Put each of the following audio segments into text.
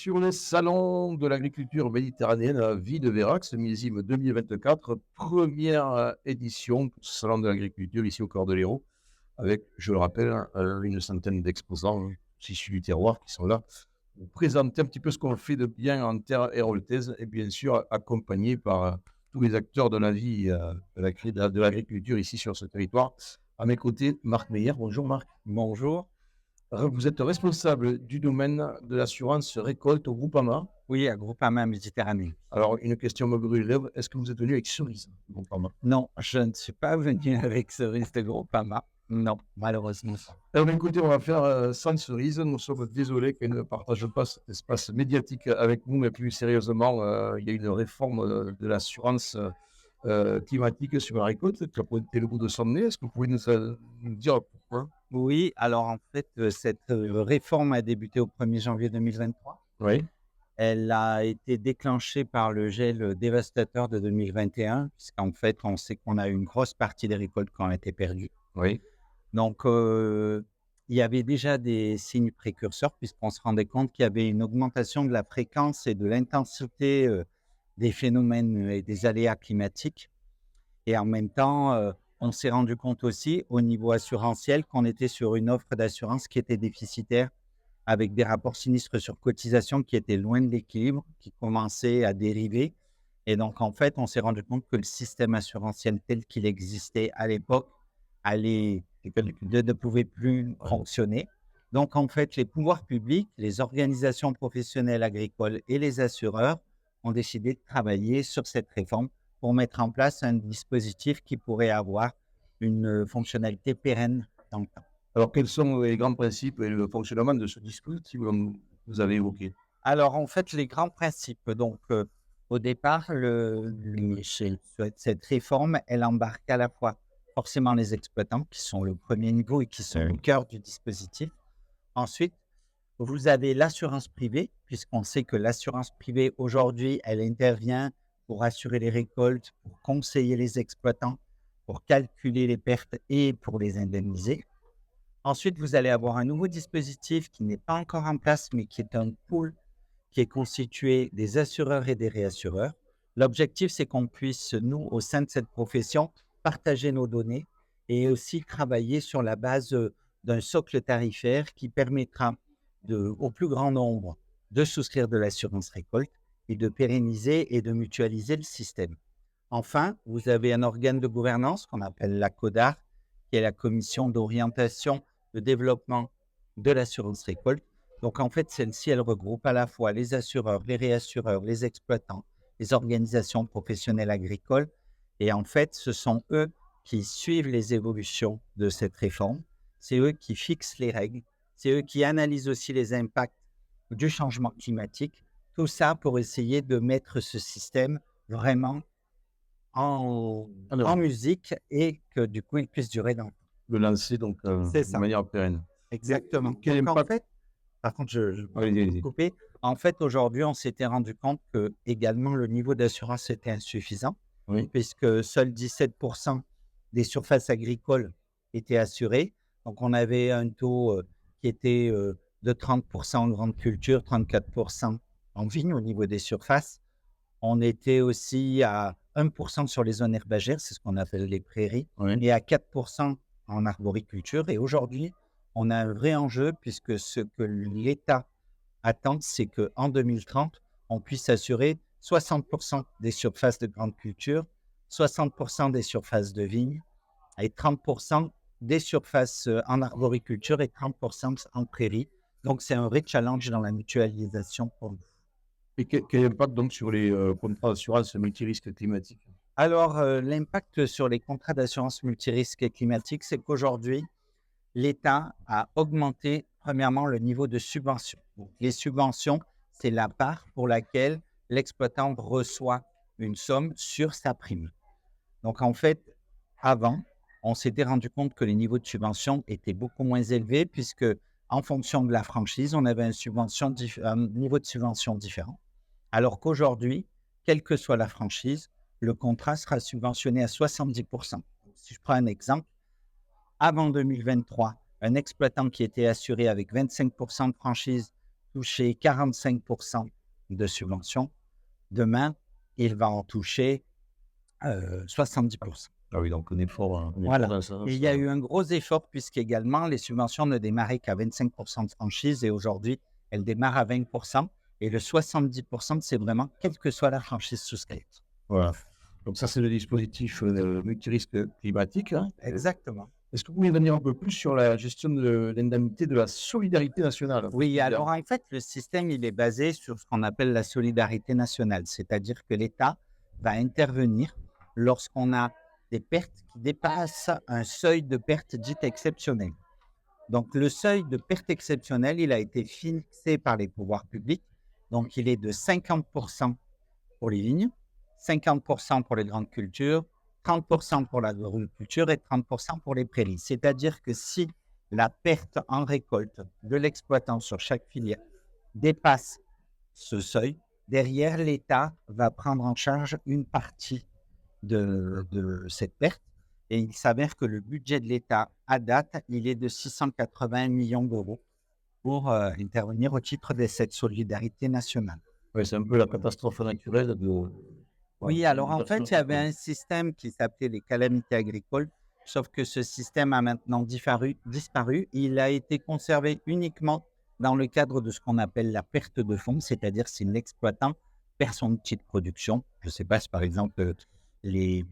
sur les salons de l'agriculture méditerranéenne à Vie de Vérax, millésime 2024, première édition pour ce salon de l'agriculture ici au Cordeleros, avec, je le rappelle, une centaine d'exposants issus du terroir qui sont là pour présenter un petit peu ce qu'on fait de bien en terre héroltaise et bien sûr accompagné par tous les acteurs de la vie de l'agriculture ici sur ce territoire. À mes côtés, Marc Meyer. Bonjour Marc. Bonjour. Vous êtes responsable du domaine de l'assurance récolte au Groupama. Oui, à Groupama Méditerranée. Alors, une question me brûle les lèvres. Est-ce que vous êtes venu avec cerise, Groupama? Non, je ne suis pas venu avec cerise de Groupama. Non, malheureusement. Alors, écoutez, on va faire sans cerise. Nous sommes désolés qu'elle ne partage pas cet espace médiatique avec nous, mais plus sérieusement, il y a une réforme de l'assurance climatique sur la récolte qui a pointé le bout de son nez. Est-ce que vous pouvez nous dire pourquoi? Oui, alors en fait, cette réforme a débuté au 1er janvier 2023. Oui, Elle a été déclenchée par le gel dévastateur de 2021, puisqu'en fait, on sait qu'on a eu une grosse partie des récoltes qui ont été perdues. oui, Donc, il y avait déjà des signes précurseurs, puisqu'on se rendait compte qu'il y avait une augmentation de la fréquence et de l'intensité des phénomènes et des aléas climatiques. Et en même temps, on s'est rendu compte aussi au niveau assurantiel qu'on était sur une offre d'assurance qui était déficitaire, avec des rapports sinistres sur cotisation qui étaient loin de l'équilibre, qui commençaient à dériver. Et donc, en fait, on s'est rendu compte que le système assurantiel tel qu'il existait à l'époque ne pouvait plus fonctionner. Donc, en fait, les pouvoirs publics, les organisations professionnelles agricoles et les assureurs ont décidé de travailler sur cette réforme pour mettre en place un dispositif qui pourrait avoir une fonctionnalité pérenne dans le temps. alors, quels sont les grands principes et le fonctionnement de ce dispositif que vous avez évoqué? Alors, en fait, les grands principes, donc, au départ, cette réforme, elle embarque à la fois forcément les exploitants, qui sont le premier niveau et qui sont le cœur du dispositif. Ensuite, vous avez l'assurance privée, puisqu'on sait que l'assurance privée, aujourd'hui, elle intervient pour assurer les récoltes, pour conseiller les exploitants, pour calculer les pertes et pour les indemniser. Ensuite, vous allez avoir un nouveau dispositif qui n'est pas encore en place, mais qui est un pool qui est constitué des assureurs et des réassureurs. L'objectif, c'est qu'on puisse, nous, au sein de cette profession, partager nos données et aussi travailler sur la base d'un socle tarifaire qui permettra au plus grand nombre de souscrire de l'assurance récolte et de pérenniser et de mutualiser le système. Enfin, vous avez un organe de gouvernance qu'on appelle la CODAR, qui est la Commission d'orientation de développement de l'assurance récolte. Donc, en fait, celle-ci, elle regroupe à la fois les assureurs, les réassureurs, les exploitants, les organisations professionnelles agricoles. Et en fait, ce sont eux qui suivent les évolutions de cette réforme. C'est eux qui fixent les règles. C'est eux qui analysent aussi les impacts du changement climatique. Tout ça pour essayer de mettre ce système vraiment en Alors, musique et que du coup, il puisse durer dans le temps. le lancer donc C'est de ça, manière pérenne. exactement. Quel Donc en impact? fait, par contre, je vais Allez-y, allez-y. couper. En fait, aujourd'hui, on s'était rendu compte que également le niveau d'assurance était insuffisant, Oui, puisque seuls 17% des surfaces agricoles étaient assurées. Donc, on avait un taux qui était de 30% en grande culture, 34% en vigne au niveau des surfaces. On était aussi à 1% sur les zones herbagères, c'est ce qu'on appelle les prairies, oui. et à 4% en arboriculture. Et aujourd'hui, on a un vrai enjeu puisque ce que l'État attend, c'est qu'en 2030, on puisse assurer 60% des surfaces de grande culture, 60% des surfaces de vignes et 30% des surfaces en arboriculture et 30% en prairie. Donc, c'est un vrai challenge dans la mutualisation pour nous. Et quel impact donc sur les contrats d'assurance multirisque climatique? Alors, l'impact sur les contrats d'assurance multirisque climatique, c'est qu'aujourd'hui, l'État a augmenté, premièrement, le niveau de subvention. Donc, les subventions, c'est la part pour laquelle l'exploitant reçoit une somme sur sa prime. Donc, en fait, avant, on s'était rendu compte que les niveaux de subvention étaient beaucoup moins élevés puisque, en fonction de la franchise, on avait un niveau de subvention différent. Alors qu'aujourd'hui, quelle que soit la franchise, le contrat sera subventionné à 70%. Si je prends un exemple, avant 2023, un exploitant qui était assuré avec 25% de franchise touché 45% de subventions, demain, il va en toucher 70%. Ah oui, donc un effort, Voilà. dans ça. Et il y a eu un gros effort puisqu'également, les subventions ne démarraient qu'à 25% de franchise et aujourd'hui, elles démarrent à 20%. Et le 70%, c'est vraiment quelle que soit la franchise souscrite. Voilà. Donc ça, c'est le dispositif multirisque climatique, hein. Exactement. Est-ce que vous pouvez venir un peu plus sur la gestion de l'indemnité de la solidarité nationale? Oui, alors en fait, le système, il est basé sur ce qu'on appelle la solidarité nationale, c'est-à-dire que l'État va intervenir lorsqu'on a des pertes qui dépassent un seuil de perte dite exceptionnelle. Donc, le seuil de perte exceptionnelle, il a été fixé par les pouvoirs publics. Donc, il est de 50% pour les vignes, 50% pour les grandes cultures, 30% pour l'agriculture et 30% pour les prairies. C'est-à-dire que si la perte en récolte de l'exploitant sur chaque filière dépasse ce seuil, derrière, l'État va prendre en charge une partie de cette perte. Et il s'avère que le budget de l'État, à date, il est de 680 millions d'euros pour intervenir au titre de cette solidarité nationale. Oui, c'est un peu la catastrophe naturelle de. Oui, alors en fait, il y avait un système qui s'appelait les calamités agricoles, sauf que ce système a maintenant disparu. Il a été conservé uniquement dans le cadre de ce qu'on appelle la perte de fonds, c'est-à-dire si l'exploitant perd son outil de production. Je ne sais pas si par exemple les,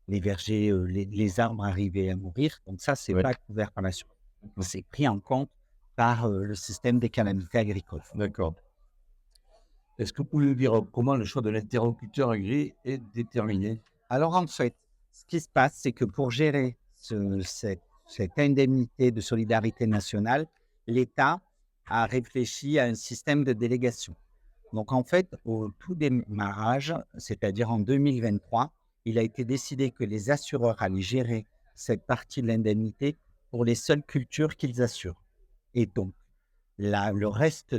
les vergers, les arbres arrivaient à mourir. Donc ça, c'est Ouais. pas couvert par l'assurance. C'est pris en compte par le système des calamités agricoles. D'accord. Est-ce que vous pouvez nous dire comment le choix de l'interlocuteur agréé est déterminé? Alors en fait, ce qui se passe, c'est que pour gérer cette indemnité de solidarité nationale, l'État a réfléchi à un système de délégation. Donc en fait, au tout démarrage, c'est-à-dire en 2023, il a été décidé que les assureurs allaient gérer cette partie de l'indemnité pour les seules cultures qu'ils assurent. Et donc, le reste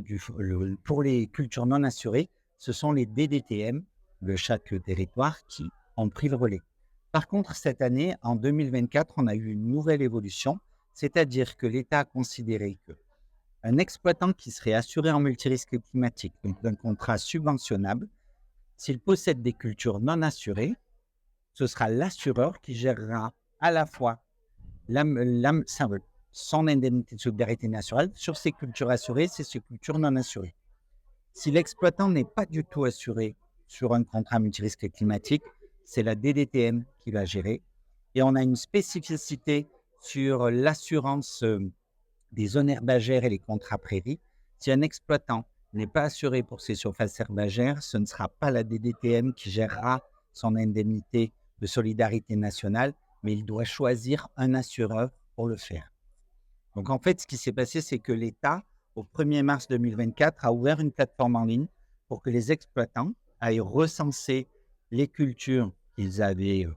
pour les cultures non assurées, ce sont les DDTM de chaque territoire qui ont pris le relais. Par contre, cette année, en 2024, on a eu une nouvelle évolution, c'est-à-dire que l'État a considéré qu'un exploitant qui serait assuré en multirisque climatique, donc d'un contrat subventionnable, s'il possède des cultures non assurées, ce sera l'assureur qui gérera à la fois son indemnité de solidarité nationale sur ses cultures assurées, c'est ses cultures non assurées. Si l'exploitant n'est pas du tout assuré sur un contrat multirisque climatique, c'est la DDTM qui va gérer. Et on a une spécificité sur l'assurance des zones herbagères et les contrats prairies. Si un exploitant n'est pas assuré pour ses surfaces herbagères, ce ne sera pas la DDTM qui gérera son indemnité de solidarité nationale, mais il doit choisir un assureur pour le faire. Donc en fait, ce qui s'est passé, c'est que l'État, au 1er mars 2024, a ouvert une plateforme en ligne pour que les exploitants aillent recenser les cultures qu'ils avaient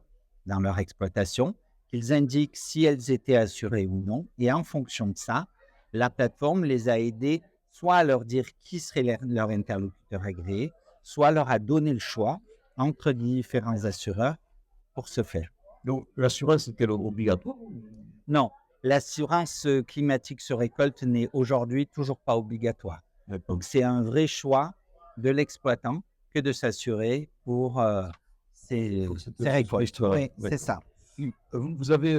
dans leur exploitation, qu'ils indiquent si elles étaient assurées ou non. Et en fonction de ça, la plateforme les a aidés soit à leur dire qui serait leur interlocuteur agréé, soit leur a donné le choix entre différents assureurs pour ce faire. Donc, l'assurance est-elle obligatoire? Non, l'assurance climatique sur récolte n'est aujourd'hui toujours pas obligatoire. Donc, c'est un vrai choix de l'exploitant que de s'assurer pour ses récoltes. Oui, c'est ça. Vous avez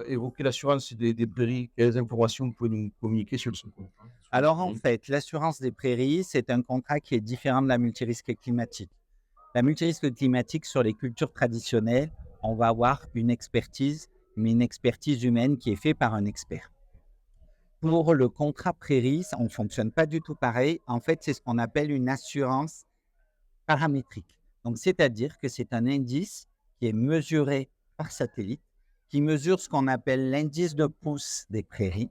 évoqué l'assurance des prairies. Quelles informations vous pouvez nous communiquer sur ce point? Alors, en fait, l'assurance des prairies, c'est un contrat qui est différent de la multirisque climatique. La multirisque climatique, sur les cultures traditionnelles, on va avoir une expertise, mais une expertise humaine qui est faite par un expert. Pour le contrat prairie, on ne fonctionne pas du tout pareil. En fait, c'est ce qu'on appelle une assurance paramétrique. Donc, c'est-à-dire que c'est un indice qui est mesuré par satellite, qui mesure ce qu'on appelle l'indice de pousse des prairies.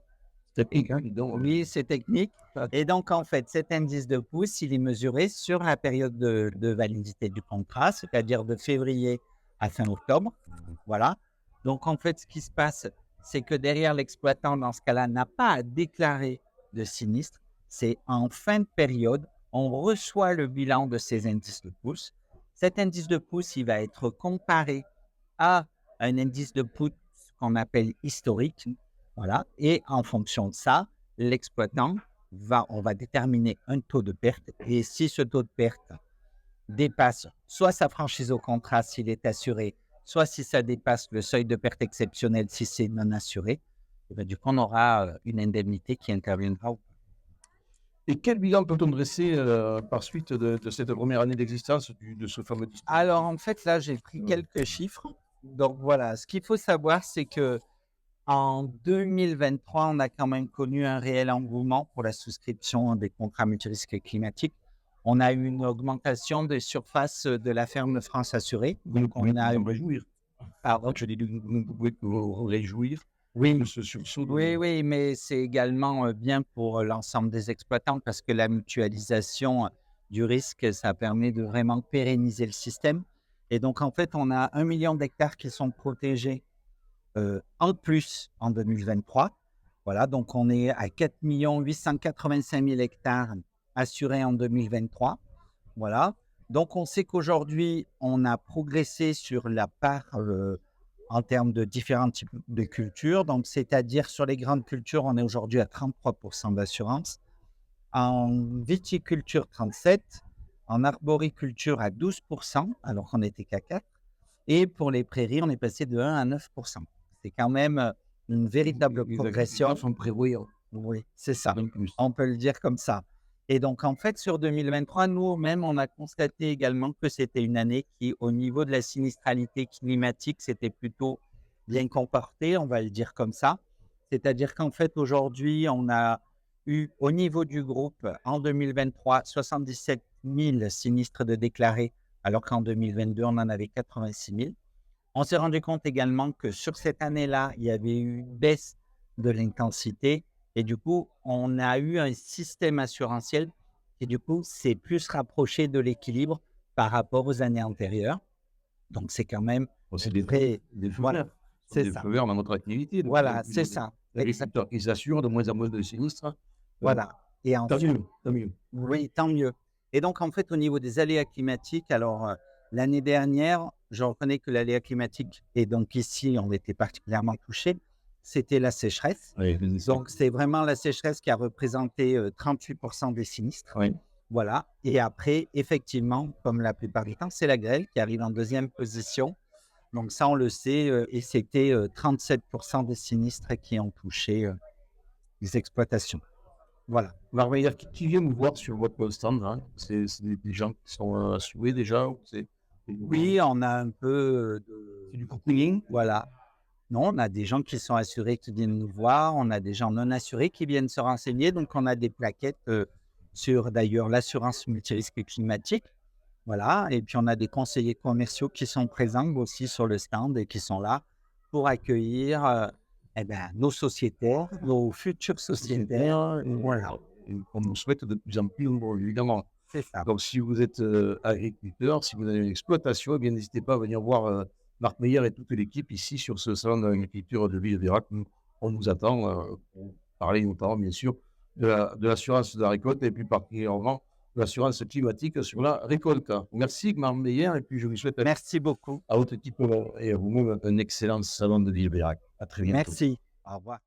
Technique, hein, donc. Oui, c'est technique. Et donc, en fait, cet indice de pousse, il est mesuré sur la période de validité du contrat, c'est-à-dire de février à fin octobre. Voilà. Donc, en fait, ce qui se passe, c'est que derrière l'exploitant, dans ce cas-là, n'a pas à déclarer de sinistre. C'est en fin de période, on reçoit le bilan de ces indices de pousse. Cet indice de pousse, il va être comparé à un indice de pousse qu'on appelle historique. Voilà. Et en fonction de ça, l'exploitant on va déterminer un taux de perte. Et si ce taux de perte dépasse soit sa franchise au contrat s'il est assuré, soit si ça dépasse le seuil de perte exceptionnelle si c'est non assuré, et bien, du coup, on aura une indemnité qui interviendra. Et quel bilan peut-on dresser par suite de cette première année d'existence de ce fameux dispositif? Alors, en fait, là, j'ai pris quelques chiffres. Donc, voilà, ce qu'il faut savoir, c'est que en 2023, on a quand même connu un réel engouement pour la souscription des contrats multirisques climatiques. On a eu une augmentation des surfaces de la ferme France Assurée. Donc, on a eu... réjouir. Pardon? Je dis, vous pouvez vous réjouir Oui, de ce sursaut. oui, mais c'est également bien pour l'ensemble des exploitants parce que la mutualisation du risque, ça permet de vraiment pérenniser le système. Et donc, en fait, on a 1 million d'hectares qui sont protégés en plus en 2023. Voilà, donc on est à 4 885 000 hectares assurés en 2023. Voilà, donc on sait qu'aujourd'hui, on a progressé sur la part en termes de différents types de cultures. Donc, c'est-à-dire sur les grandes cultures, on est aujourd'hui à 33% d'assurance. En viticulture, 37%. En arboriculture, à 12%, alors qu'on n'était qu'à 4%. Et pour les prairies, on est passé de 1 à 9%. C'est quand même une véritable progression. Sans prévoir. Oui, c'est ça. Plus. On peut le dire comme ça. Et donc, en fait, sur 2023, nous-mêmes, on a constaté également que c'était une année qui, au niveau de la sinistralité climatique, c'était plutôt bien comporté, on va le dire comme ça. C'est-à-dire qu'en fait, aujourd'hui, on a eu, au niveau du groupe, en 2023, 77 000 sinistres de déclarés, alors qu'en 2022, on en avait 86 000. On s'est rendu compte également que sur cette année-là, il y avait eu une baisse de l'intensité. Et du coup, on a eu un système assurantiel qui, du coup, s'est plus rapproché de l'équilibre par rapport aux années antérieures. Donc, c'est quand même c'est des très... feux Voilà, verts. c'est Des ça. feux verts dans notre activité. Donc, Voilà, c'est ça. Les agriculteurs qui s'assurent de moins en moins de sinistres. Voilà. Et Tant ensuite, mieux, tant mieux. oui, tant mieux. Et donc, en fait, au niveau des aléas climatiques, alors, l'année dernière, je reconnais que l'aléa climatique, et donc ici, on était particulièrement touchés, c'était la sécheresse. Oui, Donc, c'est vraiment la sécheresse qui a représenté 38% des sinistres. oui. Voilà. Et après, effectivement, comme la plupart du temps, c'est la grêle qui arrive en deuxième position. Donc, ça, on le sait, et c'était 37% des sinistres qui ont touché les exploitations. Voilà. Qui vient vous voir sur votre stand, hein? C'est des gens qui sont assurés déjà ou Oui, on a un peu c'est du coupling. Voilà. Non, on a des gens qui sont assurés qui viennent nous voir, on a des gens non assurés qui viennent se renseigner. Donc, on a des plaquettes sur d'ailleurs l'assurance multirisque climatique. Voilà. Et puis, on a des conseillers commerciaux qui sont présents aussi sur le stand et qui sont là pour accueillir nos sociétaires, nos futurs sociétaires. Voilà. On nous souhaite de plus en plus, évidemment. C'est ça. Donc, si vous êtes agriculteur, si vous avez une exploitation, eh bien, n'hésitez pas à venir voir Marc Meyer et toute l'équipe ici sur ce salon de l'agriculture de Villeveyrac. On nous attend pour parler notamment, bien sûr, de l'assurance de la récolte et plus particulièrement de l'assurance climatique sur la récolte. Merci, Marc Meyer, et puis je vous souhaite Merci beaucoup. à votre équipe et à vous-même un excellent salon de Villeveyrac. À très bientôt. Merci. Au revoir.